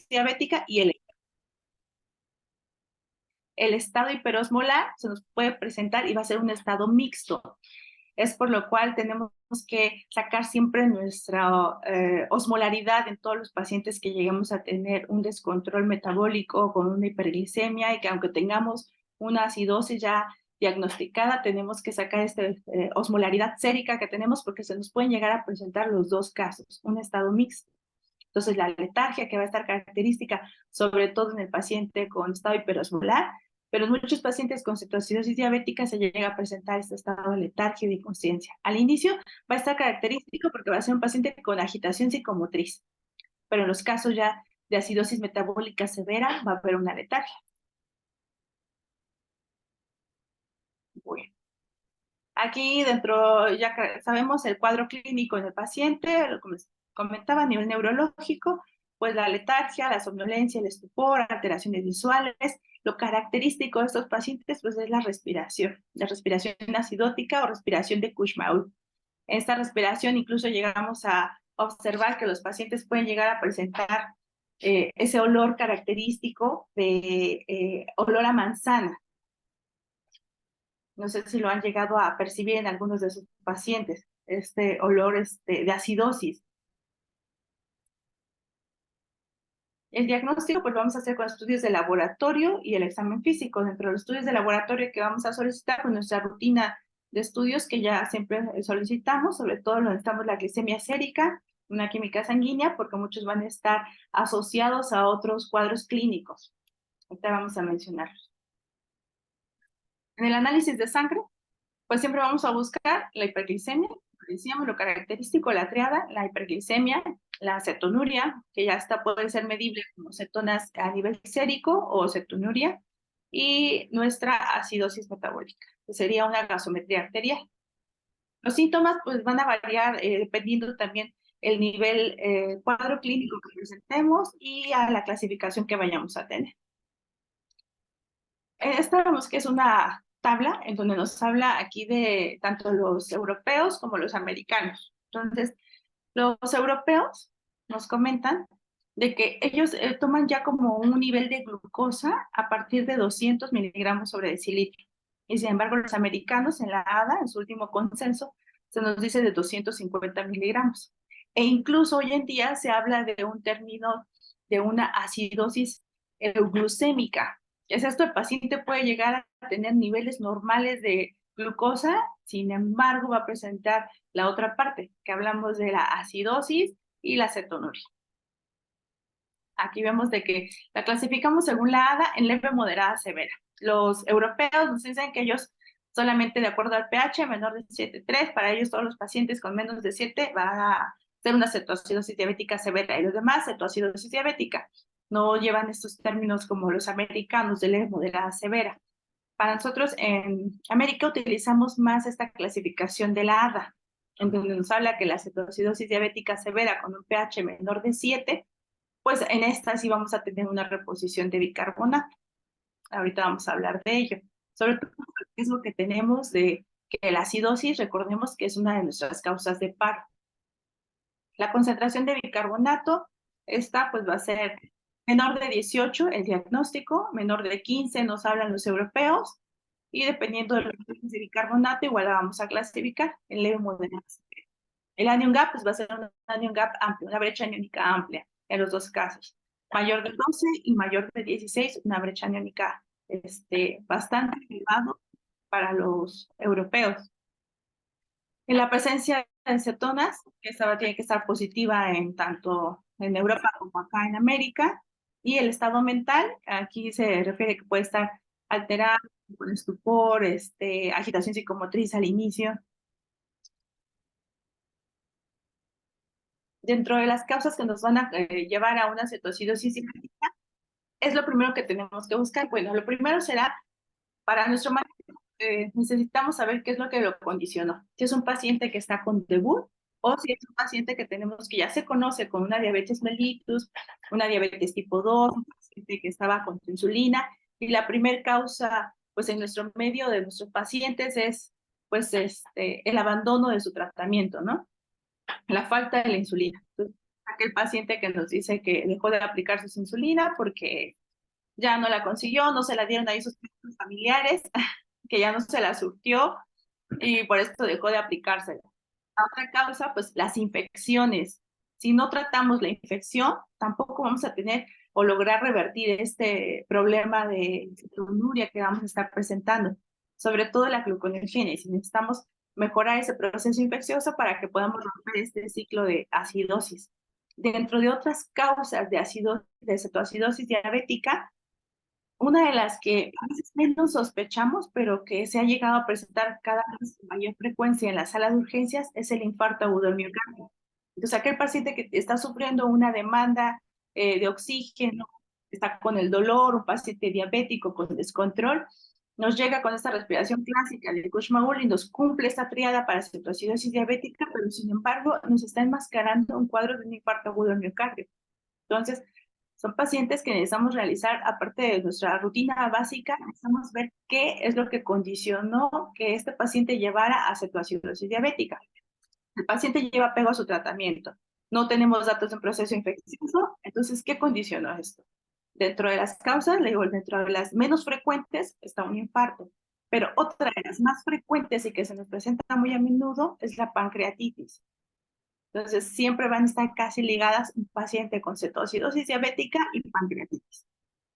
diabética y el estado hiperosmolar se nos puede presentar y va a ser un estado mixto. Es por lo cual tenemos que sacar siempre nuestra osmolaridad en todos los pacientes que lleguemos a tener un descontrol metabólico con una hiperglicemia y que aunque tengamos una acidosis ya diagnosticada, tenemos que sacar esta osmolaridad sérica que tenemos porque se nos pueden llegar a presentar los dos casos, un estado mixto. Entonces, la letargia que va a estar característica, sobre todo en el paciente con estado hiperosmolar, pero en muchos pacientes con cetoacidosis diabética se llega a presentar este estado de letargia y de inconsciencia. Al inicio va a estar característico porque va a ser un paciente con agitación psicomotriz, pero en los casos ya de acidosis metabólica severa va a haber una letargia. Bueno, aquí dentro ya sabemos el cuadro clínico del paciente, lo que les comentaba a nivel neurológico, pues la letargia, la somnolencia, el estupor, alteraciones visuales. Lo característico de estos pacientes pues es la respiración acidótica o respiración de Kussmaul. En esta respiración incluso llegamos a observar que los pacientes pueden llegar a presentar ese olor característico de olor a manzana. No sé si lo han llegado a percibir en algunos de sus pacientes, este olor de acidosis. El diagnóstico pues lo vamos a hacer con estudios de laboratorio y el examen físico. Dentro de los estudios de laboratorio que vamos a solicitar con nuestra rutina de estudios que ya siempre solicitamos, sobre todo necesitamos la glicemia sérica, una química sanguínea, porque muchos van a estar asociados a otros cuadros clínicos. Ahorita vamos a mencionarlos. En el análisis de sangre, pues siempre vamos a buscar la hiperglicemia, decíamos lo característico, la triada, la hiperglicemia, la cetonuria, que ya está, puede ser medible como cetonas a nivel sérico o cetonuria, y nuestra acidosis metabólica, que sería una gasometría arterial. Los síntomas pues van a variar dependiendo también el nivel cuadro clínico que presentemos y a la clasificación que vayamos a tener. Esta vemos que es una tabla en donde nos habla aquí de tanto los europeos como los americanos. Entonces, los europeos nos comentan de que ellos toman ya como un nivel de glucosa a partir de 200 miligramos sobre decilitro. Y sin embargo, los americanos en la ADA, en su último consenso, se nos dice de 250 miligramos. E incluso hoy en día se habla de un término de una acidosis euglucémica. Es esto, el paciente puede llegar a tener niveles normales de glucosa, sin embargo va a presentar la otra parte, que hablamos de la acidosis y la cetonuria. Aquí vemos de que la clasificamos según la ADA en leve, moderada, severa. Los europeos nos dicen que ellos solamente de acuerdo al pH menor de 7,3, para ellos todos los pacientes con menos de 7 van a ser una cetoacidosis diabética severa y los demás cetoacidosis diabética. No llevan estos términos como los americanos de leve, moderada, severa. Para nosotros en América utilizamos más esta clasificación de la ADA, en donde nos habla que la cetoacidosis diabética severa con un pH menor de 7, pues en esta sí vamos a tener una reposición de bicarbonato. Ahorita vamos a hablar de ello. Sobre todo, es lo que tenemos de que la acidosis, recordemos que es una de nuestras causas de paro. La concentración de bicarbonato, esta pues va a ser menor de 18 el diagnóstico, menor de 15 nos hablan los europeos, y dependiendo de los niveles de bicarbonato, igual la vamos a clasificar en leve, moderada. El anion gap pues va a ser un anion gap amplio, una brecha aniónica amplia en los dos casos. Mayor de 12 y mayor de 16, una brecha aniónica bastante elevada para los europeos. En la presencia de cetonas, esta tiene que estar positiva en tanto en Europa como acá en América, y el estado mental, aquí se refiere que puede estar alterado, con estupor, agitación psicomotriz al inicio. Dentro de las causas que nos van a llevar a una cetoacidosis diabética, es lo primero que tenemos que buscar. Bueno, lo primero será, para nuestro manejo, necesitamos saber qué es lo que lo condicionó. Si es un paciente que está con debut o si es un paciente que tenemos que ya se conoce con una diabetes mellitus, una diabetes tipo 2, un paciente que estaba con insulina, y la primer causa, pues en nuestro medio de nuestros pacientes es, pues, el abandono de su tratamiento, ¿no? La falta de la insulina. Entonces, aquel paciente que nos dice que dejó de aplicar su insulina porque ya no la consiguió, no se la dieron ahí sus familiares, que ya no se la surtió y por esto dejó de aplicársela. La otra causa, pues las infecciones. Si no tratamos la infección, tampoco vamos a tener o lograr revertir este problema de cetonuria que vamos a estar presentando, sobre todo la gluconeogénesis. Necesitamos mejorar ese proceso infeccioso para que podamos romper este ciclo de acidosis. Dentro de otras causas de cetoacidosis diabética, una de las que a veces menos sospechamos, pero que se ha llegado a presentar cada vez con mayor frecuencia en la sala de urgencias, es el infarto agudo del miocardio. Entonces, aquel paciente que está sufriendo una demanda de oxígeno, está con el dolor, un paciente diabético con descontrol, nos llega con esta respiración clásica de Kushmaul y nos cumple esta triada para cetoacidosis diabética, pero sin embargo nos está enmascarando un cuadro de un infarto agudo del miocardio. Entonces, son pacientes que necesitamos realizar, aparte de nuestra rutina básica, necesitamos ver qué es lo que condicionó que este paciente llevara a cetoacidosis diabética. El paciente lleva apego a su tratamiento. No tenemos datos de un proceso infeccioso, entonces, ¿qué condicionó esto? Dentro de las causas, le digo, dentro de las menos frecuentes está un infarto, pero otra de las más frecuentes y que se nos presenta muy a menudo es la pancreatitis. Entonces, siempre van a estar casi ligadas un paciente con cetoacidosis diabética y pancreatitis.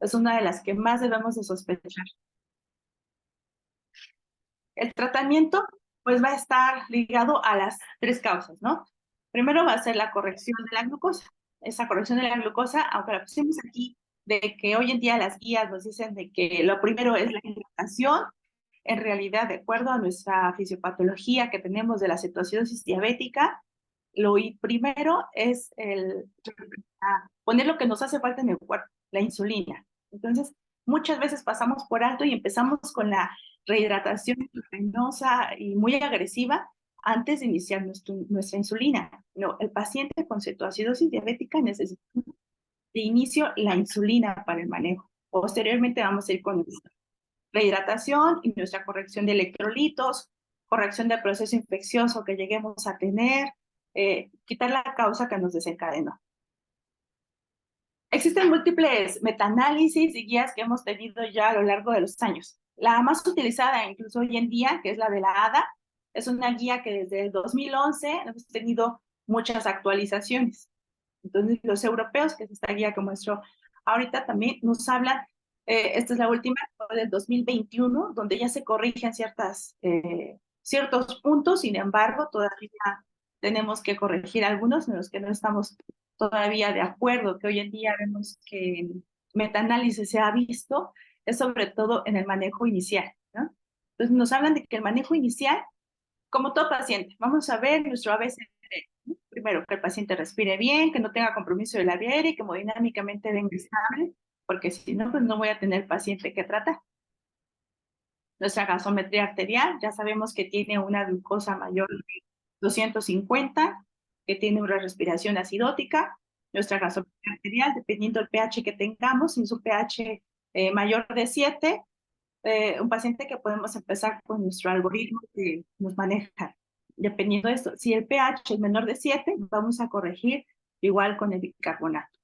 Es una de las que más debemos de sospechar. El tratamiento, pues, va a estar ligado a las tres causas, ¿no? Primero va a ser la corrección de la glucosa. Esa corrección de la glucosa, aunque la pusimos aquí, de que hoy en día las guías nos dicen de que lo primero es la hidratación, en realidad, de acuerdo a nuestra fisiopatología que tenemos de la cetoacidosis diabética, lo primero es poner lo que nos hace falta en el cuerpo, la insulina. Entonces, muchas veces pasamos por alto y empezamos con la rehidratación intravenosa y muy agresiva antes de iniciar nuestra insulina. No, el paciente con cetoacidosis diabética necesita de inicio la insulina para el manejo. Posteriormente vamos a ir con nuestra rehidratación y nuestra corrección de electrolitos, corrección del proceso infeccioso que lleguemos a tener, quitar la causa que nos desencadenó. Existen múltiples metaanálisis y guías que hemos tenido ya a lo largo de los años. La más utilizada incluso hoy en día, que es la de la ADA, es una guía que desde el 2011 hemos tenido muchas actualizaciones. Entonces, los europeos, que es esta guía que muestro ahorita, también nos hablan, esta es la última, del 2021, donde ya se corrigen ciertos puntos, sin embargo, todavía tenemos que corregir algunos en los que no estamos todavía de acuerdo, que hoy en día vemos que el metaanálisis se ha visto, es sobre todo en el manejo inicial, ¿no? Entonces nos hablan de que el manejo inicial, como todo paciente, vamos a ver nuestro ABCD, ¿no? Primero, que el paciente respire bien, que no tenga compromiso de la vía aérea y que hemodinámicamente venga estable, porque si no, pues no voy a tener paciente que tratar. Nuestra gasometría arterial, ya sabemos que tiene una glucosa mayor de 250, que tiene una respiración acidótica. Nuestra gasometría arterial, dependiendo del pH que tengamos, si es un pH mayor de 7, un paciente que podemos empezar con nuestro algoritmo que nos maneja. Dependiendo de esto, si el pH es menor de 7, vamos a corregir igual con el bicarbonato.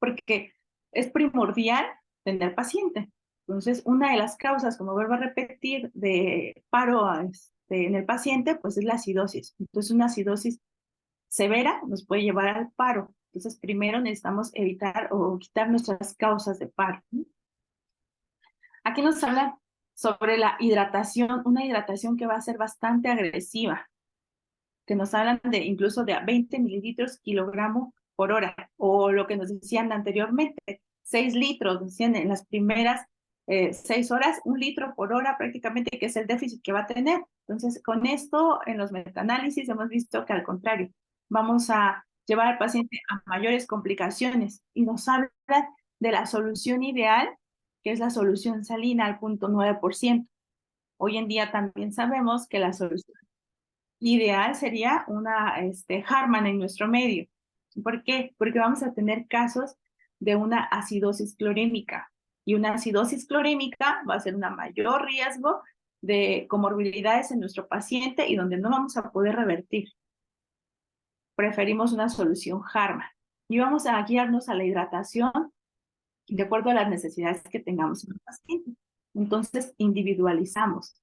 Porque es primordial tener paciente. Entonces, una de las causas, como vuelvo a repetir, de paro en el paciente, pues es la acidosis. Entonces, una acidosis severa nos puede llevar al paro. Entonces, primero necesitamos evitar o quitar nuestras causas de paro, ¿no? Aquí nos hablan sobre la hidratación, una hidratación que va a ser bastante agresiva, que nos hablan de incluso de 20 mililitros kilogramo por hora, o lo que nos decían anteriormente, 6 litros, decían en las primeras 6 horas, 1 litro por hora prácticamente, que es el déficit que va a tener. Entonces, con esto, en los metaanálisis hemos visto que al contrario, vamos a llevar al paciente a mayores complicaciones y nos habla de la solución ideal, que es la solución salina al 0.9%. Hoy en día también sabemos que la solución ideal sería una Harman en nuestro medio. ¿Por qué? Porque vamos a tener casos de una acidosis clorémica. Y una acidosis clorémica va a ser un mayor riesgo de comorbilidades en nuestro paciente y donde no vamos a poder revertir. preferimos una solución Harman. Y vamos a guiarnos a la hidratación de acuerdo a las necesidades que tengamos en el paciente. Entonces, individualizamos.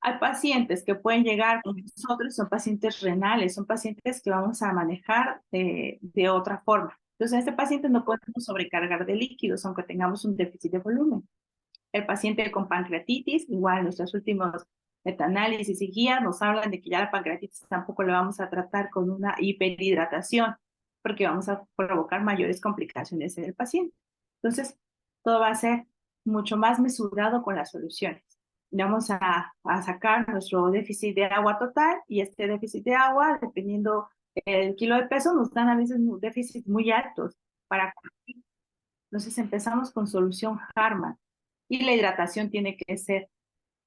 Hay pacientes que pueden llegar con nosotros, son pacientes renales, son pacientes que vamos a manejar de otra forma. Entonces, a este paciente no podemos sobrecargar de líquidos, aunque tengamos un déficit de volumen. El paciente con pancreatitis, igual nuestros últimos metaanálisis y guías nos hablan de que ya la pancreatitis tampoco la vamos a tratar con una hiperhidratación, porque vamos a provocar mayores complicaciones en el paciente. Entonces, todo va a ser mucho más mesurado con las soluciones. Vamos a sacar nuestro déficit de agua total y este déficit de agua, dependiendo el kilo de peso, nos dan a veces déficits muy altos para corregir. Entonces empezamos con solución Harman y la hidratación tiene que ser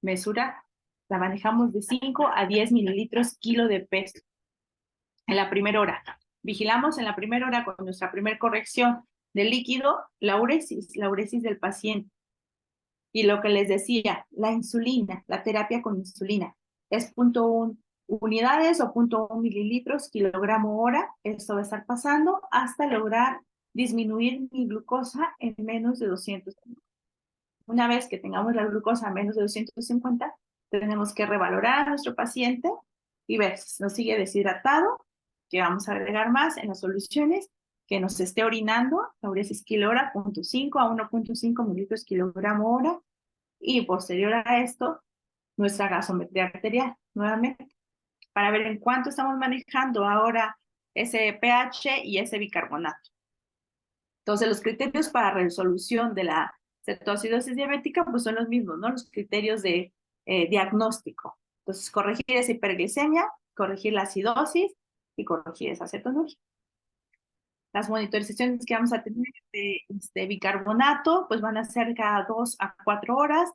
mesurada. La manejamos de 5 a 10 mililitros kilo de peso en la primera hora. Vigilamos en la primera hora con nuestra primera corrección de líquido, la uresis del paciente. Y lo que les decía, la insulina, la terapia con insulina, es 0.1 unidades o 0.1 mililitros kilogramo hora. Esto va a estar pasando hasta lograr disminuir mi glucosa en menos de 250. Una vez que tengamos la glucosa a menos de 250, tenemos que revalorar a nuestro paciente y ver si nos sigue deshidratado, que vamos a agregar más en las soluciones, que nos esté orinando, la uresis kilora, 0.5 a 1.5 mililitros kilogramo hora, y posterior a esto, nuestra gasometría arterial, nuevamente, para ver en cuánto estamos manejando ahora ese pH y ese bicarbonato. Entonces, los criterios para resolución de la cetoacidosis diabética pues son los mismos, ¿no? Los criterios de diagnóstico. Entonces, corregir esa hiperglicemia, corregir la acidosis y corregir esa cetonuria. Las monitorizaciones que vamos a tener de bicarbonato pues van a ser cada 2 a 4 horas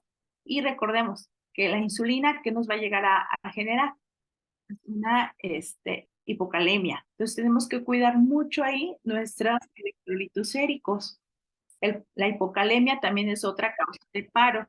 y recordemos que la insulina que nos va a llegar a generar una hipocalemia. Entonces tenemos que cuidar mucho ahí nuestros electrolitos séricos. La hipocalemia también es otra causa de paro,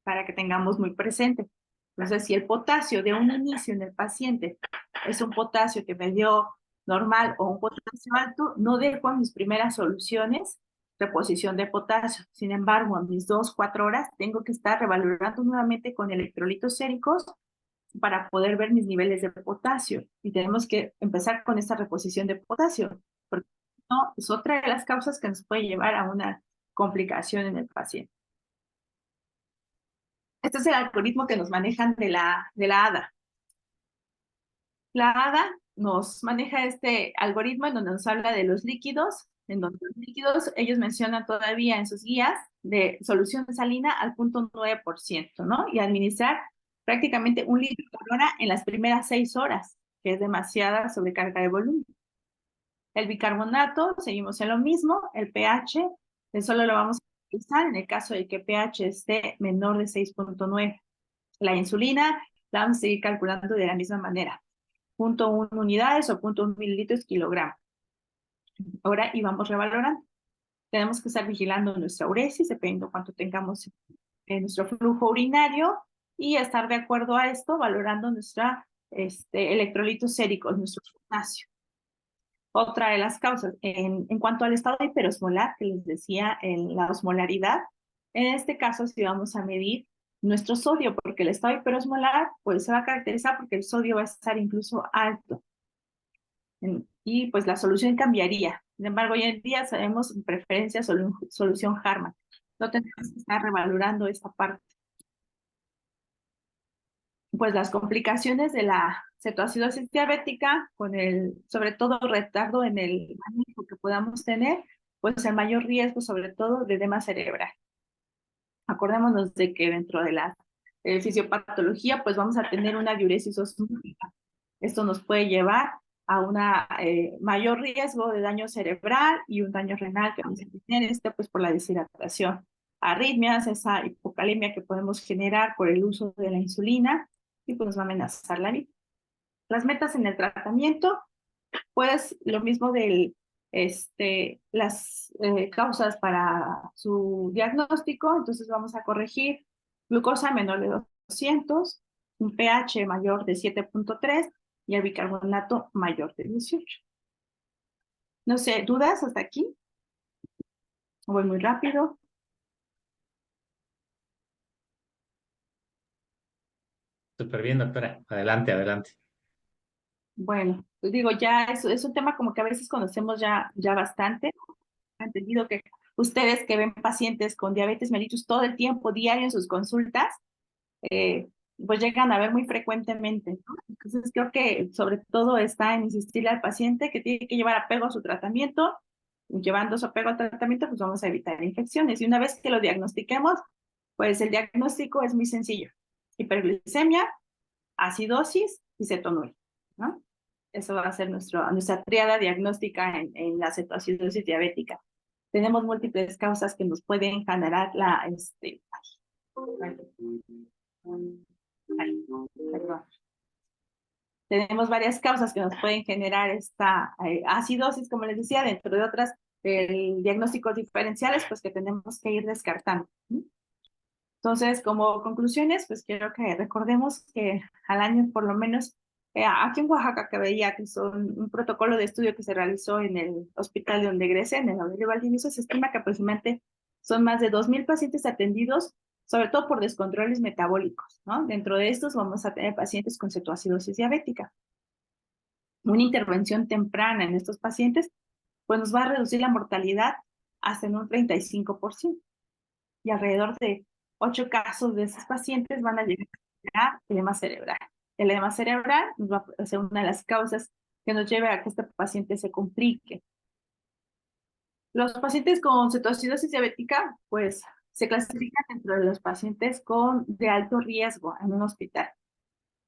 para que tengamos muy presente. Entonces, si el potasio de un inicio en el paciente es un potasio que me dio normal o un potasio alto, no dejo en mis primeras soluciones reposición de potasio. Sin embargo, a mis 2, 4 horas tengo que estar revalorando nuevamente con electrolitos séricos para poder ver mis niveles de potasio. Y tenemos que empezar con esta reposición de potasio, porque no, es otra de las causas que nos puede llevar a una complicación en el paciente. Este es el algoritmo que nos manejan de la ADA. La ADA nos maneja este algoritmo en donde nos habla de los líquidos, en donde los líquidos ellos mencionan todavía en sus guías de solución salina al 0.9%, ¿no? Y administrar prácticamente 1 litro por hora en las primeras 6 horas, que es demasiada sobrecarga de volumen. El bicarbonato, seguimos en lo mismo, el pH, solo lo vamos a utilizar en el caso de que pH esté menor de 6.9. La insulina la vamos a seguir calculando de la misma manera, 0.1 unidades o 0.1 mililitros kilogramo. Ahora íbamos revalorando. Tenemos que estar vigilando nuestra uresis, dependiendo cuánto tengamos en nuestro flujo urinario, y estar de acuerdo a esto, valorando nuestra electrolitos séricos, nuestro potasio. Otra de las causas, en cuanto al estado hiperosmolar, que les decía, en la osmolaridad, en este caso sí vamos a medir nuestro sodio, porque el estado hiperosmolar pues se va a caracterizar porque el sodio va a estar incluso alto. Y pues la solución cambiaría. Sin embargo, hoy en día sabemos en preferencia solución Harman. No tenemos que estar revalorando esta parte. Pues las complicaciones de la cetoacidosis diabética, con sobre todo retardo en el manejo que podamos tener, pues el mayor riesgo sobre todo de edema cerebral. Acordémonos de que dentro de la fisiopatología, pues vamos a tener una diuresis osmótica. Esto nos puede llevar a un mayor riesgo de daño cerebral y un daño renal que vamos a tener, pues por la deshidratación. Arritmias, esa hipocalemia que podemos generar por el uso de la insulina, y pues nos va a amenazar la vida. Las metas en el tratamiento, pues lo mismo de las causas para su diagnóstico. Entonces vamos a corregir glucosa menor de 200, un pH mayor de 7.3 y el bicarbonato mayor de 18. No sé, ¿dudas hasta aquí? Voy muy rápido. Súper bien, doctora. Adelante, adelante. Bueno, pues digo, ya es un tema como que a veces conocemos ya bastante. He entendido que ustedes que ven pacientes con diabetes mellitus todo el tiempo, diario en sus consultas, eh, pues llegan a ver muy frecuentemente, ¿no? Entonces creo que sobre todo está en insistirle al paciente que tiene que llevar apego a su tratamiento. Llevando su apego al tratamiento, pues vamos a evitar infecciones. Y una vez que lo diagnostiquemos, pues el diagnóstico es muy sencillo. Hiperglicemia, acidosis y cetonuria, ¿no? Eso va a ser nuestra tríada diagnóstica en la cetoacidosis diabética. Tenemos múltiples causas que nos pueden generar perdón. Tenemos varias causas que nos pueden generar esta acidosis, como les decía, dentro de otras diagnósticos diferenciales, pues que tenemos que ir descartando. Entonces, como conclusiones, pues quiero que recordemos que al año por lo menos, aquí en Oaxaca que veía que son un protocolo de estudio que se realizó en el hospital de donde egresé, en el Aurelio Valdivieso, se estima que aproximadamente son más de 2,000 pacientes atendidos, sobre todo por descontroles metabólicos, ¿no? Dentro de estos vamos a tener pacientes con cetoacidosis diabética. Una intervención temprana en estos pacientes, pues nos va a reducir la mortalidad hasta en un 35%. Y alrededor de 8 casos de esos pacientes van a llegar a edema cerebral. El edema cerebral va a ser una de las causas que nos lleve a que este paciente se complique. Los pacientes con cetoacidosis diabética, pues se clasifican dentro de los pacientes de alto riesgo en un hospital.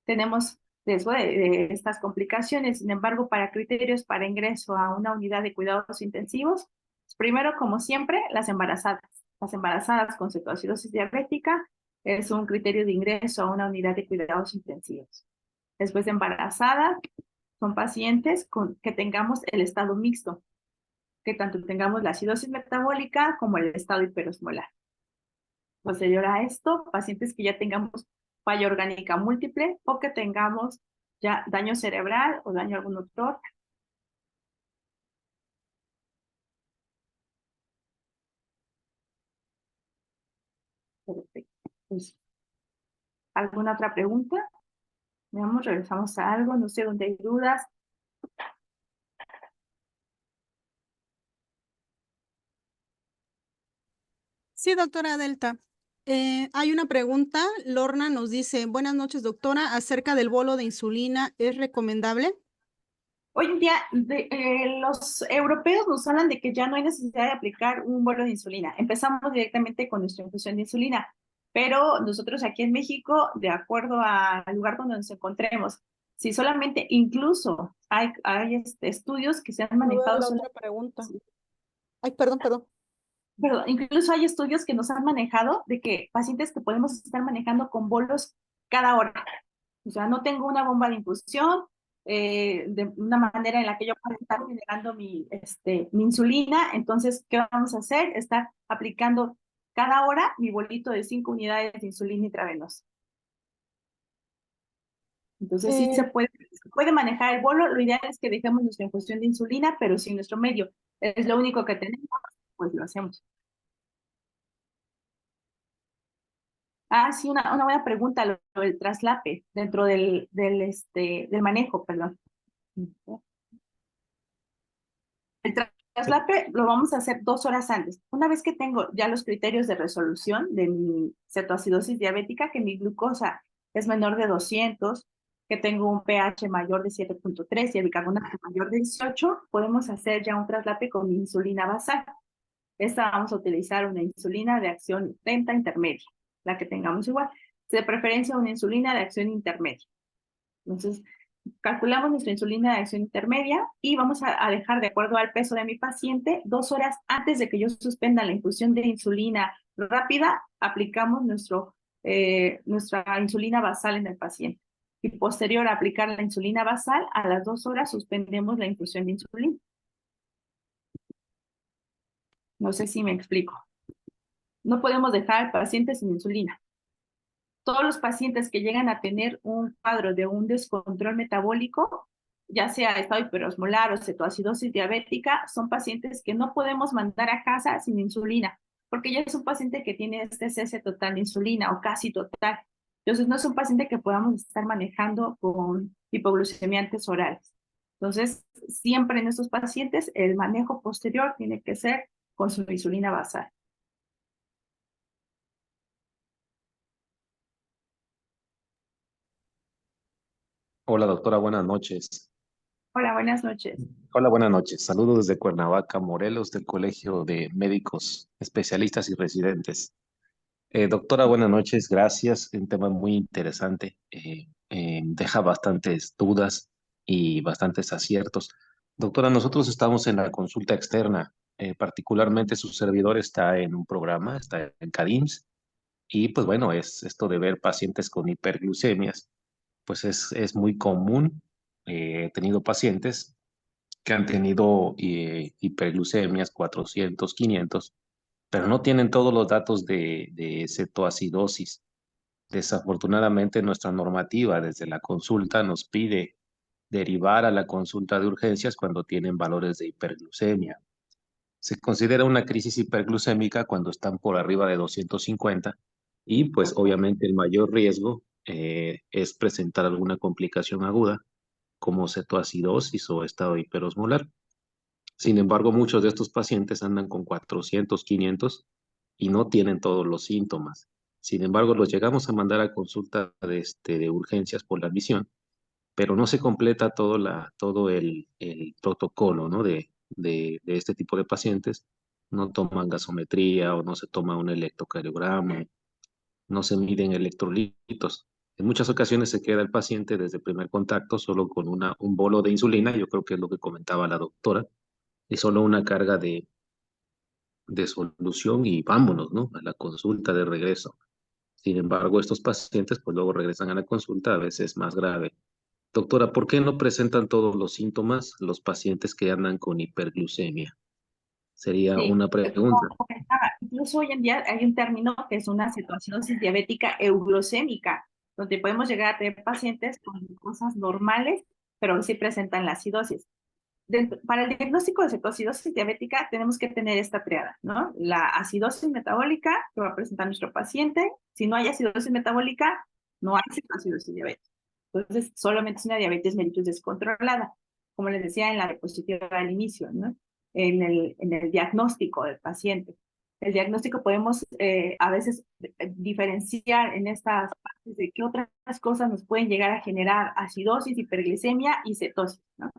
Tenemos riesgo de estas complicaciones. Sin embargo, para criterios para ingreso a una unidad de cuidados intensivos, primero, como siempre, las embarazadas. Las embarazadas con cetoacidosis diabética es un criterio de ingreso a una unidad de cuidados intensivos. Después de embarazadas, son pacientes que tengamos el estado mixto, que tanto tengamos la acidosis metabólica como el estado hiperosmolar. Posterior a esto, pacientes que ya tengamos falla orgánica múltiple o que tengamos ya daño cerebral o daño a algún otro órgano. Perfecto. Pues, ¿alguna otra pregunta? Veamos, regresamos a algo, no sé dónde hay dudas. Sí, doctora Delta. Hay una pregunta. Lorna nos dice, buenas noches, doctora, acerca del bolo de insulina, ¿es recomendable? Hoy en día, los europeos nos hablan de que ya no hay necesidad de aplicar un bolo de insulina. Empezamos directamente con nuestra infusión de insulina, pero nosotros aquí en México, de acuerdo al lugar donde nos encontremos, si solamente, incluso hay estudios que se han A ver, manejado la solamente. otra pregunta. Ay, perdón. Perdón, incluso hay estudios que nos han manejado de que pacientes que podemos estar manejando con bolos cada hora. O sea, no tengo una bomba de infusión, de una manera en la que yo pueda estar generando mi insulina. Entonces, ¿qué vamos a hacer? Estar aplicando cada hora mi bolito de 5 unidades de insulina intravenosa. Entonces, sí se puede manejar el bolo. Lo ideal es que dejemos nuestra infusión de insulina, pero si nuestro medio es lo único que tenemos, pues lo hacemos. Ah, sí, una buena pregunta, lo del traslape dentro del manejo, perdón. El traslape lo vamos a hacer 2 horas antes. Una vez que tengo ya los criterios de resolución de mi cetoacidosis diabética, que mi glucosa es menor de 200, que tengo un pH mayor de 7,3 y el bicarbonato mayor de 18, podemos hacer ya un traslape con mi insulina basal. Esta vamos a utilizar una insulina de acción lenta intermedia, la que tengamos igual. De preferencia una insulina de acción intermedia. Entonces, calculamos nuestra insulina de acción intermedia y vamos a dejar de acuerdo al peso de mi paciente 2 horas antes de que yo suspenda la infusión de insulina rápida, aplicamos nuestra insulina basal en el paciente. Y posterior a aplicar la insulina basal, a las 2 horas suspendemos la infusión de insulina. No sé si me explico. No podemos dejar al paciente sin insulina. todos los pacientes que llegan a tener un cuadro de un descontrol metabólico, ya sea estado hiperosmolar o cetoacidosis diabética, son pacientes que no podemos mandar a casa sin insulina, porque ya es un paciente que tiene este cese total de insulina o casi total. Entonces, no es un paciente que podamos estar manejando con hipoglucemiantes orales. Entonces, siempre en estos pacientes, el manejo posterior tiene que ser con su insulina basal. Hola doctora, buenas noches. Hola, buenas noches. Hola, buenas noches. Saludos desde Cuernavaca, Morelos, del Colegio de Médicos Especialistas y Residentes. Doctora, buenas noches. Gracias. Un tema muy interesante. Deja bastantes dudas y bastantes aciertos. Doctora, nosotros estamos en la consulta externa. Particularmente su servidor está en un programa, está en CADIMS. Y pues bueno, es esto de ver pacientes con hiperglucemias. Pues es muy común. He tenido pacientes que han tenido hiperglucemias 400, 500, pero no tienen todos los datos de cetoacidosis. Desafortunadamente, nuestra normativa desde la consulta nos pide derivar a la consulta de urgencias cuando tienen valores de hiperglucemia. Se considera una crisis hiperglucémica cuando están por arriba de 250 y pues obviamente el mayor riesgo es presentar alguna complicación aguda como cetoacidosis o estado hiperosmolar. Sin embargo, muchos de estos pacientes andan con 400, 500 y no tienen todos los síntomas. Sin embargo, los llegamos a mandar a consulta de urgencias por la admisión, pero no se completa todo el protocolo, ¿no? de este tipo de pacientes. No toman gasometría o no se toma un electrocardiograma, no se miden electrolitos. En muchas ocasiones se queda el paciente desde el primer contacto solo con un bolo de insulina, yo creo que es lo que comentaba la doctora, y solo una carga de solución y vámonos, ¿no? A la consulta de regreso. Sin embargo, estos pacientes pues luego regresan a la consulta a veces más grave. Doctora, ¿por qué no presentan todos los síntomas los pacientes que andan con hiperglucemia? Sería Sí, una como pregunta. comentaba, incluso hoy en día hay un término que es una cetoacidosis diabética euglucémica, donde podemos llegar a tener pacientes con cosas normales, pero sí presentan la acidosis. Para el diagnóstico de cetoacidosis diabética tenemos que tener esta triada, ¿no? La acidosis metabólica que va a presentar nuestro paciente. Si no hay acidosis metabólica, no hay cetoacidosis diabética. Entonces, solamente es una diabetes mellitus descontrolada, como les decía en la diapositiva al inicio, ¿no? En el diagnóstico del paciente. El diagnóstico podemos a veces diferenciar en estas partes de qué otras cosas nos pueden llegar a generar acidosis, hiperglicemia y cetosis, ¿no?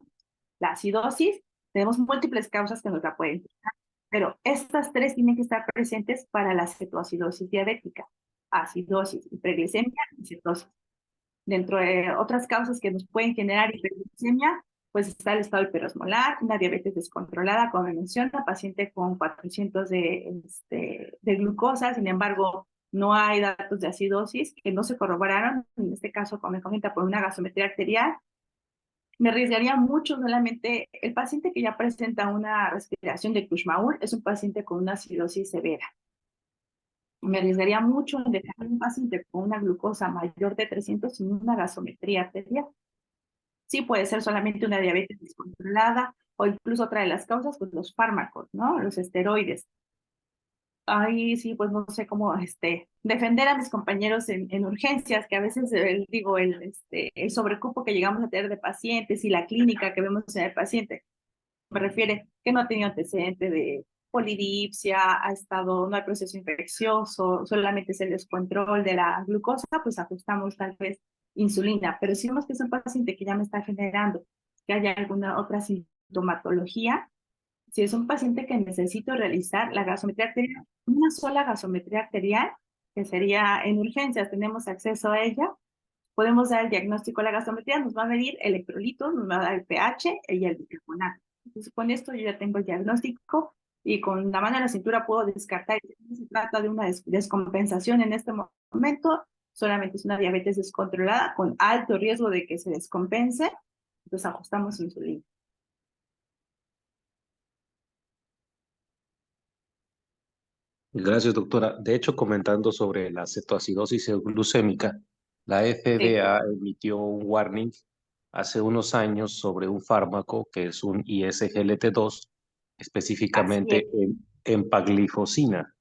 La acidosis, tenemos múltiples causas que nos la pueden generar, pero estas tres tienen que estar presentes para la cetoacidosis diabética: acidosis, hiperglicemia y cetosis. Dentro de otras causas que nos pueden generar hiperglicemia, pues está el estado hiperosmolar, una diabetes descontrolada, como menciona, paciente con 400 de glucosa. Sin embargo, no hay datos de acidosis que no se corroboraron, en este caso, como me comenta, por una gasometría arterial. Me arriesgaría mucho solamente el paciente que ya presenta una respiración de Kussmaul, es un paciente con una acidosis severa. Me arriesgaría mucho en dejar a un paciente con una glucosa mayor de 300 sin una gasometría arterial. Sí, puede ser solamente una diabetes descontrolada o incluso otra de las causas, pues los fármacos, ¿no? Los esteroides. Ahí sí, pues no sé cómo defender a mis compañeros en urgencias, que a veces digo, el sobrecupo que llegamos a tener de pacientes y la clínica que vemos en el paciente, me refiere que no ha tenido antecedente de polidipsia, no hay proceso infeccioso, solamente es el descontrol de la glucosa, pues ajustamos tal vez insulina. Pero si vemos que es un paciente que ya me está generando que haya alguna otra sintomatología, si es un paciente que necesito realizar la gasometría arterial, una sola gasometría arterial, que sería en urgencias, tenemos acceso a ella, podemos dar el diagnóstico de la gasometría, nos va a medir electrolitos, nos va a dar el pH y el bicarbonato. Entonces, con esto yo ya tengo el diagnóstico y con la mano en la cintura puedo descartar. Si se trata de una descompensación en este momento, solamente es una diabetes descontrolada con alto riesgo de que se descompense, entonces ajustamos insulina. Gracias, doctora. De hecho, comentando sobre la cetoacidosis glucémica, la Sí, FDA emitió un warning hace unos años sobre un fármaco que es un ISGLT2, así específicamente es. empaglifosina.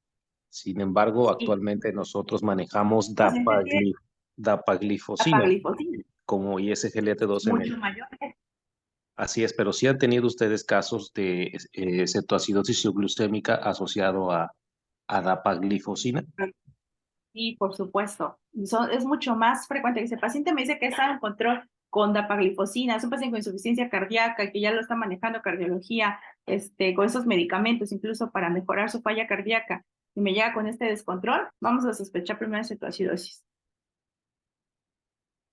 Sin embargo, Sí, actualmente nosotros manejamos paciente tiene dapaglifosina apaglifosina, como ISGLT2 en mucho el. mayor. Así es, pero sí han tenido ustedes casos de cetoacidosis glucémica asociado a dapaglifosina. Sí, por supuesto. Es mucho más frecuente que ese paciente me dice que está en control con dapaglifosina, es un paciente con insuficiencia cardíaca que ya lo está manejando cardiología, con esos medicamentos, incluso para mejorar su falla cardíaca, y me llega con este descontrol, vamos a sospechar primero cetoacidosis.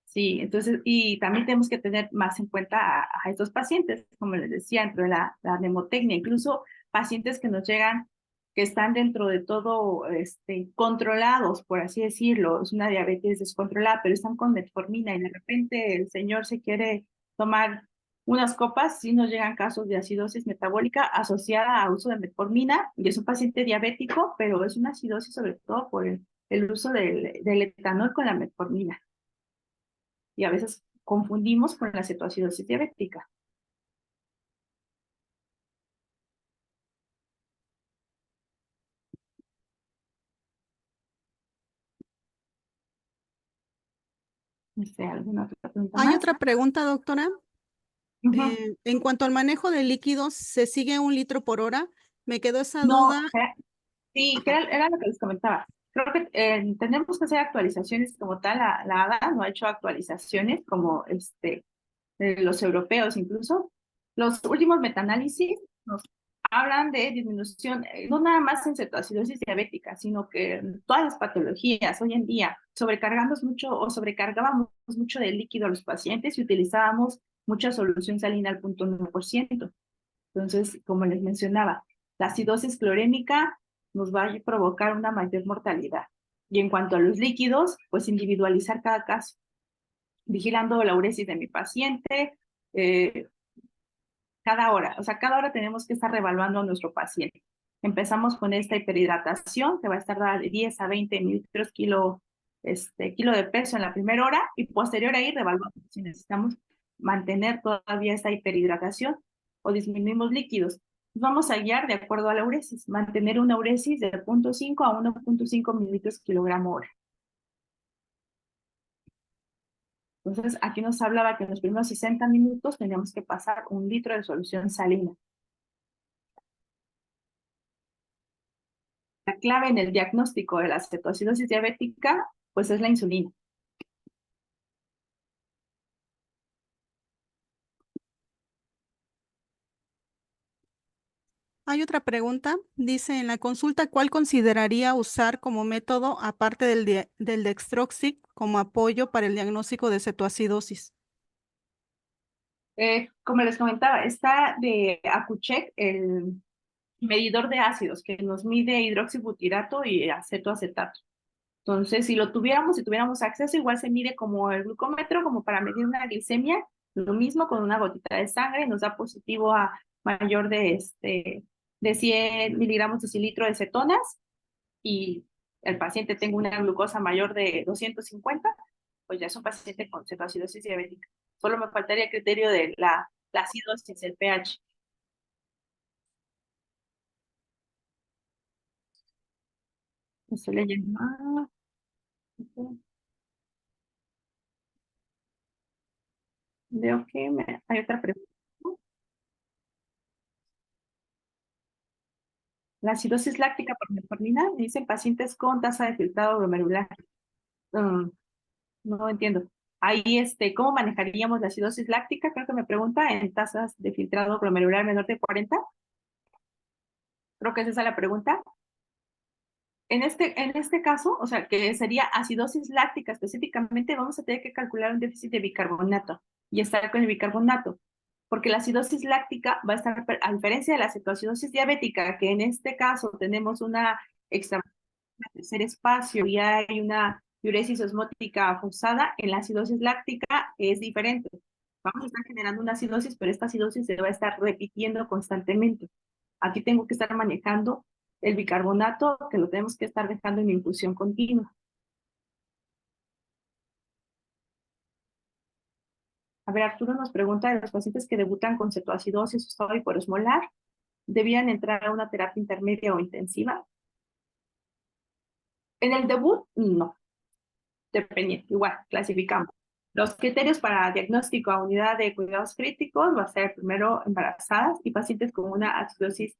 Sí, entonces, y también tenemos que tener más en cuenta a estos pacientes, como les decía, dentro de la mnemotecnia, incluso pacientes que nos llegan, que están dentro de todo controlados, por así decirlo, es una diabetes descontrolada, pero están con metformina y de repente el señor se quiere tomar unas copas, sí nos llegan casos de acidosis metabólica asociada a uso de metformina, y es un paciente diabético, pero es una acidosis sobre todo por el uso del etanol con la metformina y a veces confundimos con la cetoacidosis diabética. ¿Alguna otra pregunta Hay más? otra pregunta, doctora. Ujú. En cuanto al manejo de líquidos, ¿se sigue 1 litro por hora? Me quedó esa No, duda. sí, que era lo que les comentaba. Creo que tenemos que hacer actualizaciones como tal. La ADA no ha hecho actualizaciones como los europeos incluso. Los últimos metaanálisis nos hablan de disminución, no nada más en cetoacidosis diabética, sino que en todas las patologías hoy en día sobrecargamos mucho o sobrecargábamos mucho de líquido a los pacientes y utilizábamos mucha solución salina al 0.9%. Entonces, como les mencionaba, la acidosis clorémica nos va a provocar una mayor mortalidad. Y en cuanto a los líquidos, pues individualizar cada caso, vigilando la uresis de mi paciente, eh, cada hora, o sea, cada hora tenemos que estar revaluando a nuestro paciente. Empezamos con esta hiperhidratación, que va a estar de 10 a 20 mililitros kilo de peso en la primera hora, y posterior a ahí revaluamos si necesitamos mantener todavía esta hiperhidratación o disminuimos líquidos. Nos vamos a guiar de acuerdo a la uresis, mantener una uresis de 0.5 a 1.5 mililitros kilogramo hora. Entonces, aquí nos hablaba que en los primeros 60 minutos teníamos que pasar 1 litro de solución salina. La clave en el diagnóstico de la cetoacidosis diabética, pues es la insulina. Hay otra pregunta. Dice, en la consulta, ¿cuál consideraría usar como método, aparte del dextroxib, como apoyo para el diagnóstico de cetoacidosis? Como les comentaba, está de Accu-Chek el medidor de ácidos que nos mide hidroxibutirato y acetoacetato. Entonces, si tuviéramos acceso, igual se mide como el glucómetro, como para medir una glicemia, lo mismo con una gotita de sangre, nos da positivo a mayor de 100 miligramos de cilitro de cetonas y el paciente tenga una glucosa mayor de 250, pues ya es un paciente con cetoacidosis diabética. Solo me faltaría el criterio de la acidosis, el pH. Estoy leyendo. Ok. Veo que hay otra pregunta. La acidosis láctica por metformina, me dicen pacientes con tasa de filtrado glomerular. Mm, no entiendo. Ahí, ¿cómo manejaríamos la acidosis láctica? Creo que me pregunta en tasas de filtrado glomerular menor de 40. Creo que es esa la pregunta. En este caso, o sea, que sería acidosis láctica específicamente, vamos a tener que calcular un déficit de bicarbonato y estar con el bicarbonato, porque la acidosis láctica va a estar, a diferencia de la cetoacidosis diabética, que en este caso tenemos una extra tercer espacio y hay una diuresis osmótica forzada, en la acidosis láctica es diferente. Vamos a estar generando una acidosis, pero esta acidosis se va a estar repitiendo constantemente. Aquí tengo que estar manejando el bicarbonato, que lo tenemos que estar dejando en infusión continua. A ver, Arturo nos pregunta de los pacientes que debutan con cetoacidosis o estado hiperosmolar, ¿debían entrar a una terapia intermedia o intensiva? En el debut, no. Dependiendo, igual, clasificamos. Los criterios para diagnóstico a unidad de cuidados críticos va a ser primero embarazadas y pacientes con una acidosis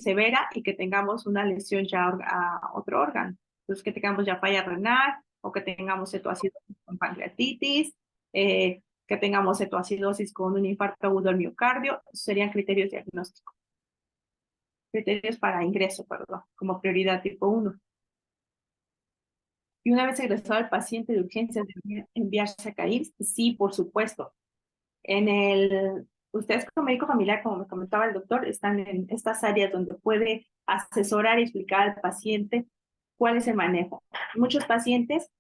severa y que tengamos una lesión ya a otro órgano. Entonces, que tengamos ya falla renal o que tengamos cetoacidosis con pancreatitis, que tengamos cetoacidosis con un infarto agudo al miocardio, serían criterios diagnósticos. Criterios para ingreso, perdón, como prioridad tipo 1. Y una vez egresado el paciente de urgencias, ¿debe enviarse a CAIMS? Sí, por supuesto. Ustedes como médico familiar, como me comentaba el doctor, están en estas áreas donde puede asesorar y explicar al paciente cuál es el manejo. Muchos pacientes,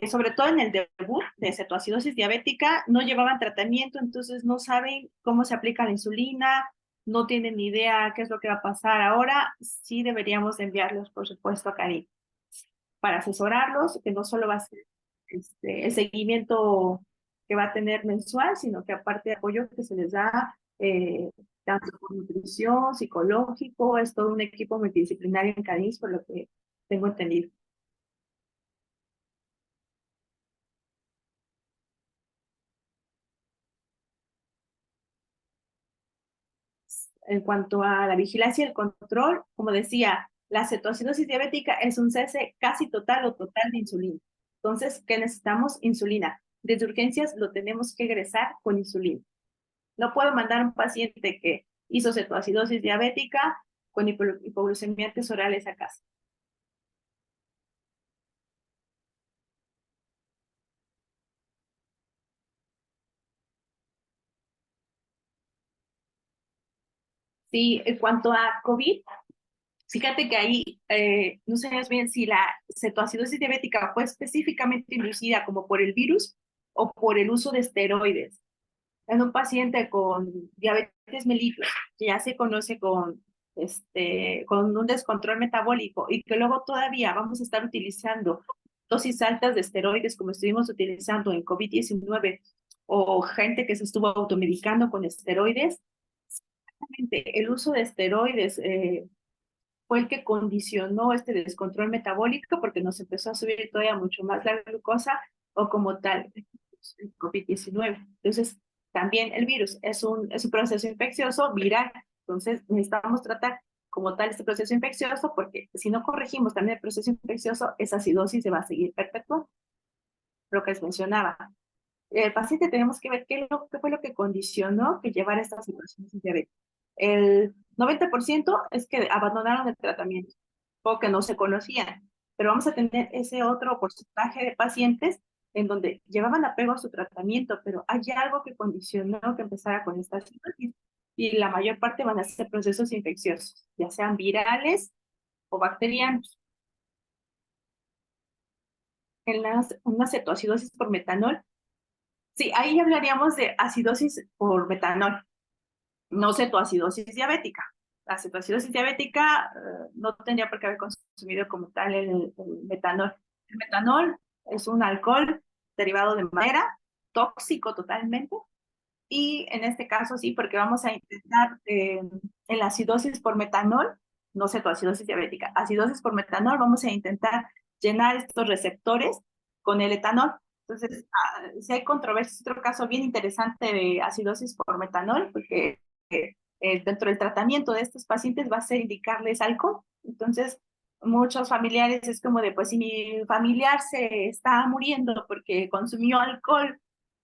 sobre todo en el debut de cetoacidosis diabética, no llevaban tratamiento, entonces no saben cómo se aplica la insulina, no tienen ni idea qué es lo que va a pasar ahora. Sí deberíamos enviarlos, por supuesto, a CAIMS para asesorarlos, que no solo va a ser el seguimiento que va a tener mensual, sino que aparte de apoyo que se les da, tanto por nutrición, psicológico, es todo un equipo multidisciplinario en CADIS, por lo que tengo entendido. En cuanto a la vigilancia y el control, como decía, la cetoacidosis diabética es un cese casi total o total de insulina. Entonces, ¿qué necesitamos? Insulina. Desde urgencias lo tenemos que egresar con insulina. No puedo mandar a un paciente que hizo cetoacidosis diabética con hipoglucemiantes orales a casa. Sí, en cuanto a COVID, fíjate que ahí no sabemos bien si la cetoacidosis diabética fue específicamente inducida como por el virus o por el uso de esteroides. En un paciente con diabetes mellitus, que ya se conoce con un descontrol metabólico y que luego todavía vamos a estar utilizando dosis altas de esteroides como estuvimos utilizando en COVID-19 o gente que se estuvo automedicando con esteroides, el uso de esteroides fue el que condicionó este descontrol metabólico porque nos empezó a subir todavía mucho más la glucosa o como tal el COVID-19. Entonces, también el virus es un proceso infeccioso viral. Entonces, necesitamos tratar como tal este proceso infeccioso porque si no corregimos también el proceso infeccioso, esa acidosis se va a seguir perpetuando. Lo que les mencionaba. El paciente tenemos que ver qué fue lo que condicionó que llevara esta situación de diabetes. El 90% es que abandonaron el tratamiento o que no se conocían, pero vamos a tener ese otro porcentaje de pacientes en donde llevaban apego a su tratamiento, pero hay algo que condicionó que empezara con esta situación y la mayor parte van a ser procesos infecciosos, ya sean virales o bacterianos. En una cetoacidosis por metanol, sí, ahí hablaríamos de acidosis por metanol, no cetoacidosis diabética. La cetoacidosis diabética no tendría por qué haber consumido como tal el metanol. El metanol es un alcohol derivado de madera, tóxico totalmente, y en este caso sí, porque vamos a intentar en la acidosis por metanol, no cetoacidosis diabética, acidosis por metanol, vamos a intentar llenar estos receptores con el etanol. Entonces, si hay controversia, es otro caso bien interesante de acidosis por metanol, porque dentro del tratamiento de estos pacientes va a ser indicarles alcohol. Entonces, muchos familiares es como de, pues si mi familiar se está muriendo porque consumió alcohol,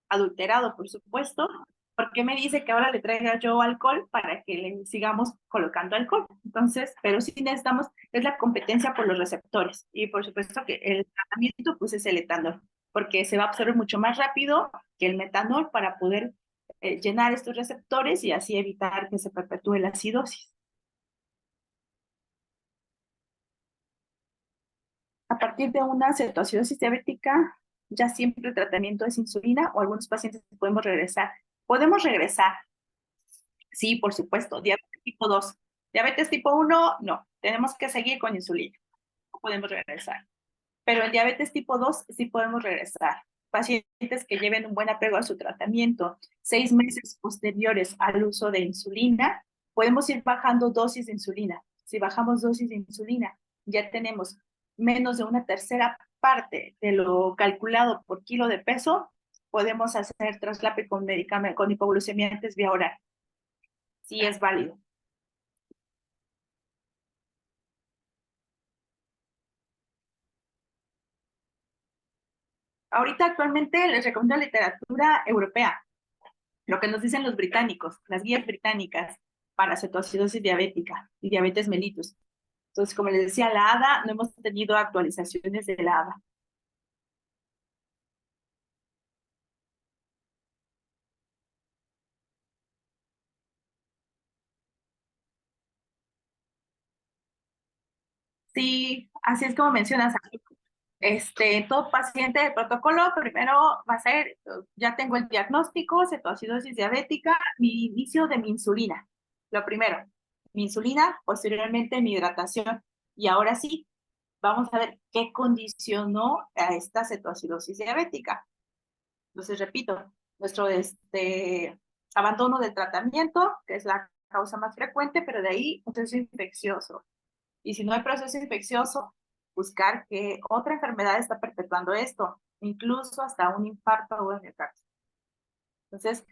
adulterado, por supuesto, ¿por qué me dice que ahora le traiga yo alcohol para que le sigamos colocando alcohol? Entonces, pero sí necesitamos, es la competencia por los receptores. Y por supuesto que el tratamiento, pues es el etanol, porque se va a absorber mucho más rápido que el metanol para poder llenar estos receptores y así evitar que se perpetúe la acidosis. A partir de una cetoacidosis diabética, ya siempre el tratamiento es insulina o algunos pacientes podemos regresar. Podemos regresar, sí, por supuesto, diabetes tipo 2. Diabetes tipo 1, no, tenemos que seguir con insulina, no podemos regresar. Pero en diabetes tipo 2 sí podemos regresar. Pacientes que lleven un buen apego a su tratamiento, 6 meses posteriores al uso de insulina, podemos ir bajando dosis de insulina. Si bajamos dosis de insulina, ya tenemos menos de una tercera parte de lo calculado por kilo de peso, podemos hacer traslape con medicamento, con hipoglucemiantes vía oral. Sí es válido. Ahorita actualmente les recomiendo literatura europea, lo que nos dicen los británicos, las guías británicas para cetoacidosis diabética y diabetes mellitus. Entonces, como les decía, la ADA, no hemos tenido actualizaciones de la ADA. Sí, así es como mencionas. Todo paciente de protocolo primero va a ser, ya tengo el diagnóstico, cetoacidosis diabética, mi inicio de mi insulina. Lo primero, mi insulina, posteriormente mi hidratación. Y ahora sí, vamos a ver qué condicionó a esta cetoacidosis diabética. Entonces, repito, nuestro abandono del tratamiento, que es la causa más frecuente, pero de ahí un proceso infeccioso. Y si no hay proceso infeccioso, buscar qué otra enfermedad está perpetuando esto, incluso hasta un infarto o un miocardio. Entonces,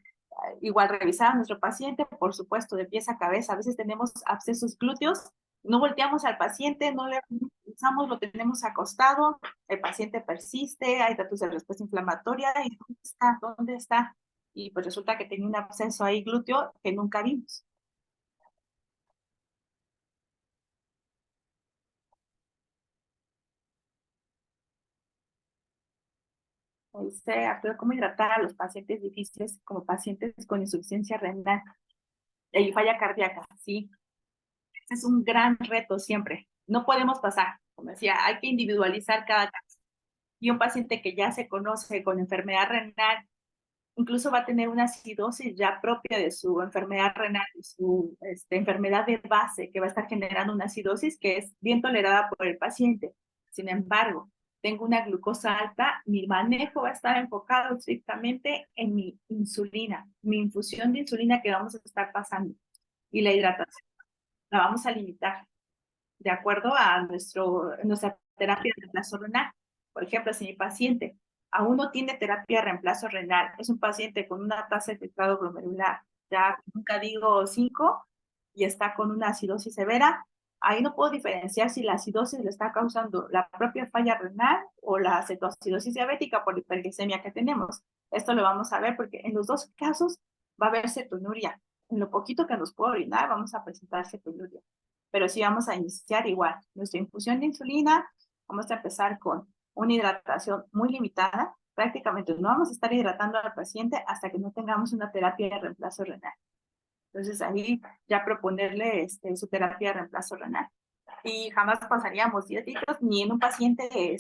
igual revisar a nuestro paciente, por supuesto, de pies a cabeza. A veces tenemos abscesos glúteos, no volteamos al paciente, no le usamos, lo tenemos acostado, el paciente persiste, hay datos de respuesta inflamatoria, ¿y dónde está? ¿Dónde está? Y pues resulta que tenía un absceso ahí glúteo que nunca vimos. Arturo, ¿cómo hidratar a los pacientes difíciles como pacientes con insuficiencia renal y falla cardíaca? Sí, ese es un gran reto siempre. No podemos pasar, como decía, hay que individualizar cada caso. Y un paciente que ya se conoce con enfermedad renal, incluso va a tener una acidosis ya propia de su enfermedad renal, de su enfermedad de base, que va a estar generando una acidosis que es bien tolerada por el paciente. Sin embargo, tengo una glucosa alta, mi manejo va a estar enfocado estrictamente en mi insulina, mi infusión de insulina que vamos a estar pasando, y la hidratación la vamos a limitar de acuerdo a nuestra terapia de reemplazo renal. Por ejemplo, si mi paciente aún no tiene terapia de reemplazo renal, es un paciente con una tasa de filtrado glomerular, ya nunca digo 5, y está con una acidosis severa, ahí no puedo diferenciar si la acidosis le está causando la propia falla renal o la cetoacidosis diabética por la hiperglicemia que tenemos. Esto lo vamos a ver porque en los dos casos va a haber cetonuria. En lo poquito que nos puedo orinar, vamos a presentar cetonuria. Pero sí vamos a iniciar igual nuestra infusión de insulina, vamos a empezar con una hidratación muy limitada, prácticamente no vamos a estar hidratando al paciente hasta que no tengamos una terapia de reemplazo renal. Entonces ahí ya proponerle su terapia de reemplazo renal. Y jamás pasaríamos 10 litros ni en un paciente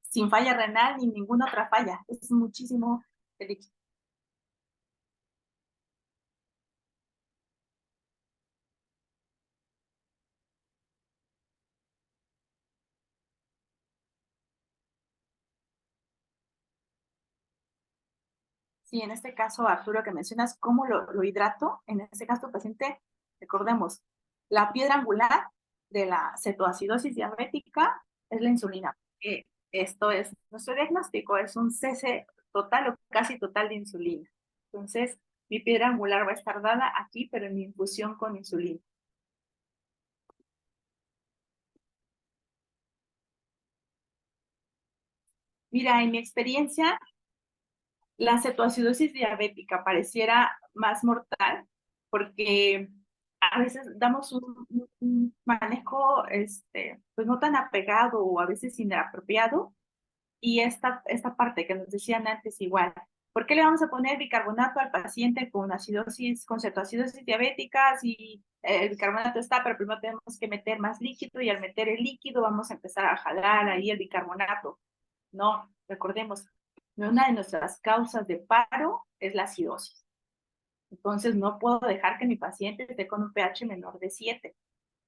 sin falla renal ni ninguna otra falla. Es muchísimo el líquido. Sí, en este caso, Arturo, que mencionas cómo lo hidrato, en este caso, paciente, recordemos, la piedra angular de la cetoacidosis diabética es la insulina. Esto es, nuestro diagnóstico es un cese total o casi total de insulina. Entonces, mi piedra angular va a estar dada aquí, pero en mi infusión con insulina. Mira, en mi experiencia, la cetoacidosis diabética pareciera más mortal porque a veces damos un manejo pues no tan apegado o a veces inapropiado, y esta parte que nos decían antes igual. ¿Por qué le vamos a poner bicarbonato al paciente con acidosis, con cetoacidosis diabética si el bicarbonato está, pero primero tenemos que meter más líquido, y al meter el líquido vamos a empezar a jalar ahí el bicarbonato? No, recordemos, una de nuestras causas de paro es la acidosis. Entonces no puedo dejar que mi paciente esté con un pH menor de 7,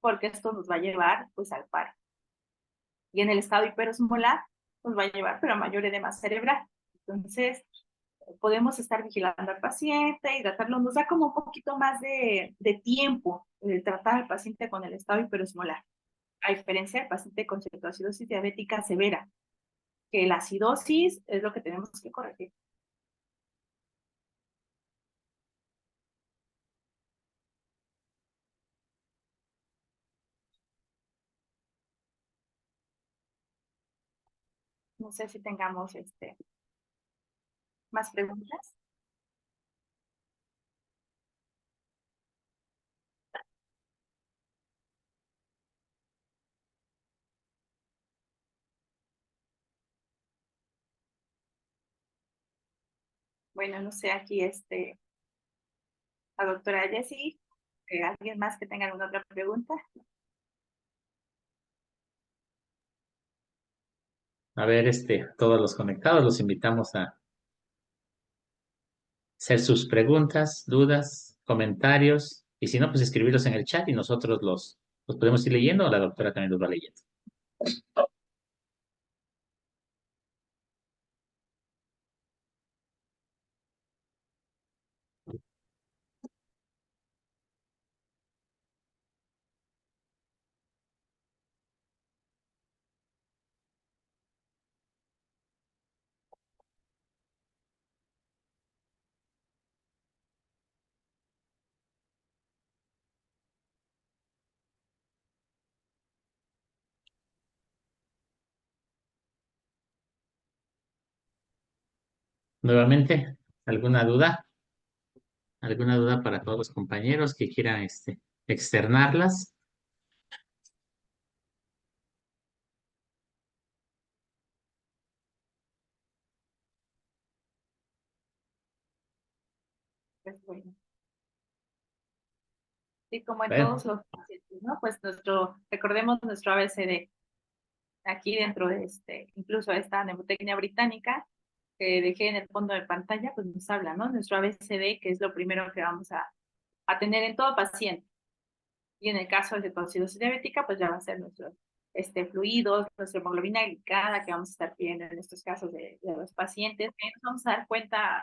porque esto nos va a llevar pues al paro. Y en el estado hiperosmolar nos va a llevar pero a mayor edema cerebral. Entonces podemos estar vigilando al paciente y tratarlo, nos da como un poquito más de tiempo el tratar al paciente con el estado hiperosmolar, a diferencia del paciente con cetoacidosis diabética severa, que la acidosis es lo que tenemos que corregir. No sé si tengamos más preguntas. Bueno, no sé, aquí la doctora Jessie, ¿alguien más que tenga alguna otra pregunta? A ver, todos los conectados los invitamos a hacer sus preguntas, dudas, comentarios, y si no, pues escribirlos en el chat y nosotros los podemos ir leyendo o la doctora también los va leyendo. Nuevamente, ¿alguna duda? ¿Alguna duda para todos los compañeros que quieran externarlas? Pues bueno. Sí, como en Bueno, todos los pacientes, ¿no? Pues recordemos nuestro ABCD, aquí dentro de incluso esta mnemotecnia británica, que dejé en el fondo de pantalla, pues nos habla, ¿no? Nuestro ABCD, que es lo primero que vamos a tener en todo paciente. Y en el caso de cetoacidosis diabética, pues ya va a ser nuestros fluidos, nuestra hemoglobina glicada que vamos a estar pidiendo en estos casos de los pacientes. Nos vamos a dar cuenta,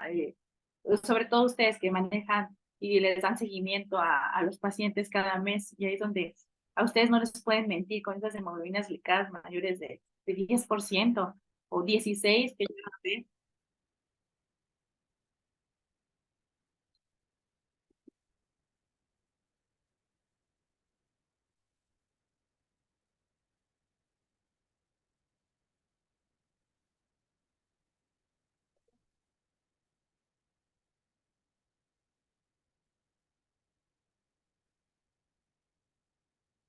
sobre todo ustedes que manejan y les dan seguimiento a los pacientes cada mes, y ahí es donde a ustedes no les pueden mentir con esas hemoglobinas glicadas mayores de 10% o 16%, que yo no sé.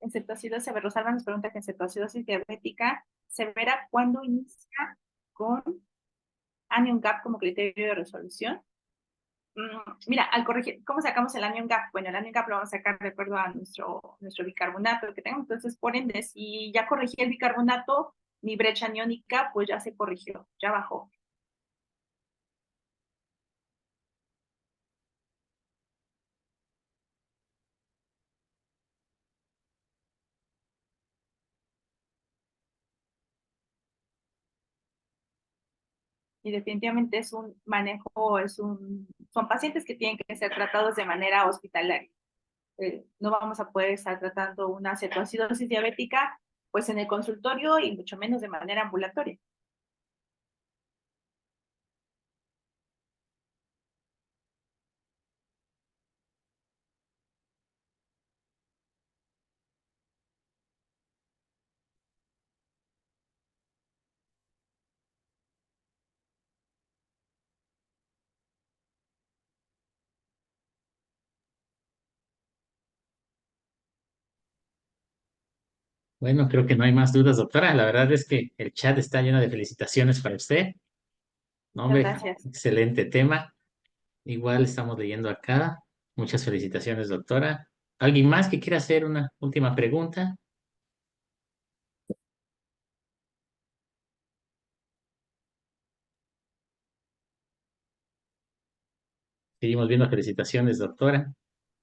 En cetoacidosis, a ver, Rosalba nos pregunta que en cetoacidosis diabética severa, ¿cuándo inicia con anion gap como criterio de resolución? Mira, al corregir, ¿cómo sacamos el anion gap? Bueno, el anion gap lo vamos a sacar de acuerdo a nuestro bicarbonato que tenemos. Entonces, por ende, si ya corregí el bicarbonato, mi brecha aniónica pues ya se corrigió, ya bajó. Y definitivamente es un manejo, son pacientes que tienen que ser tratados de manera hospitalaria. No vamos a poder estar tratando una cetoacidosis diabética pues en el consultorio y mucho menos de manera ambulatoria. bueno, creo que no hay más dudas, doctora. La verdad es que el chat está lleno de felicitaciones para usted. No, Muchas hombre, gracias. excelente tema. Igual estamos leyendo acá. Muchas felicitaciones, doctora. ¿Alguien más que quiera hacer una última pregunta? Seguimos viendo. Felicitaciones, doctora.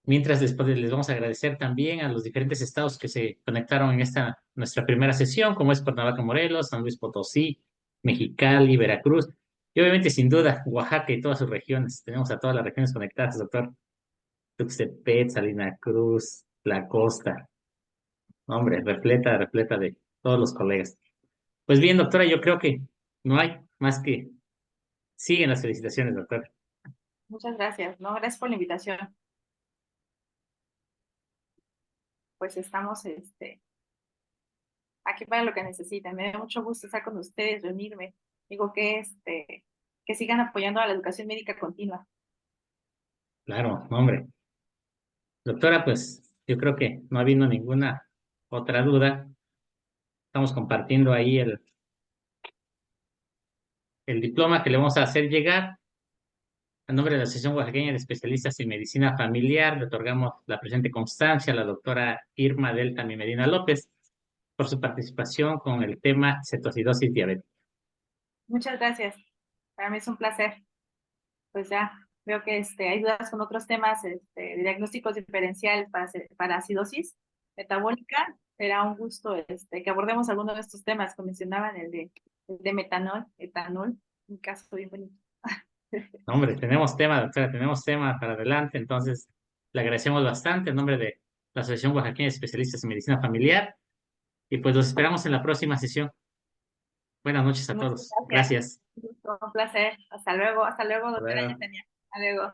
Mientras, después les vamos a agradecer también a los diferentes estados que se conectaron en esta nuestra primera sesión, como es Cuernavaca, Morelos, San Luis Potosí, Mexicali, Veracruz, y obviamente, sin duda, Oaxaca y todas sus regiones. Tenemos a todas las regiones conectadas, doctor. Tuxtepec, Salina Cruz, La Costa. Hombre, repleta de todos los colegas. Pues bien, doctora, yo creo que no hay más que siguen las felicitaciones, doctora. Muchas gracias, ¿no? Gracias por la invitación. Pues estamos aquí para lo que necesiten. Me da mucho gusto estar con ustedes, reunirme. Digo que sigan apoyando a la educación médica continua. Claro, hombre. Doctora, pues yo creo que no ha habido ninguna otra duda. Estamos compartiendo ahí el diploma que le vamos a hacer llegar. A nombre de la Asociación Oaxaqueña de Especialistas en Medicina Familiar, le otorgamos la presente constancia a la doctora Irma Delta Medina López por su participación con el tema cetoacidosis diabética. Muchas gracias. Para mí es un placer. Pues ya veo que hay dudas con otros temas de diagnósticos diferencial para acidosis metabólica. Será un gusto que abordemos alguno de estos temas que mencionaban, el de metanol, etanol, un caso bien bonito. Hombre, tenemos tema, doctora, tenemos tema para adelante, entonces le agradecemos bastante en nombre de la Asociación Oaxaqueña de Especialistas en Medicina Familiar y pues los esperamos en la próxima sesión. Buenas noches a Muchas todos. gracias. Gracias. Un placer. Hasta luego, Hasta doctora luego. Yesenia. Hasta luego.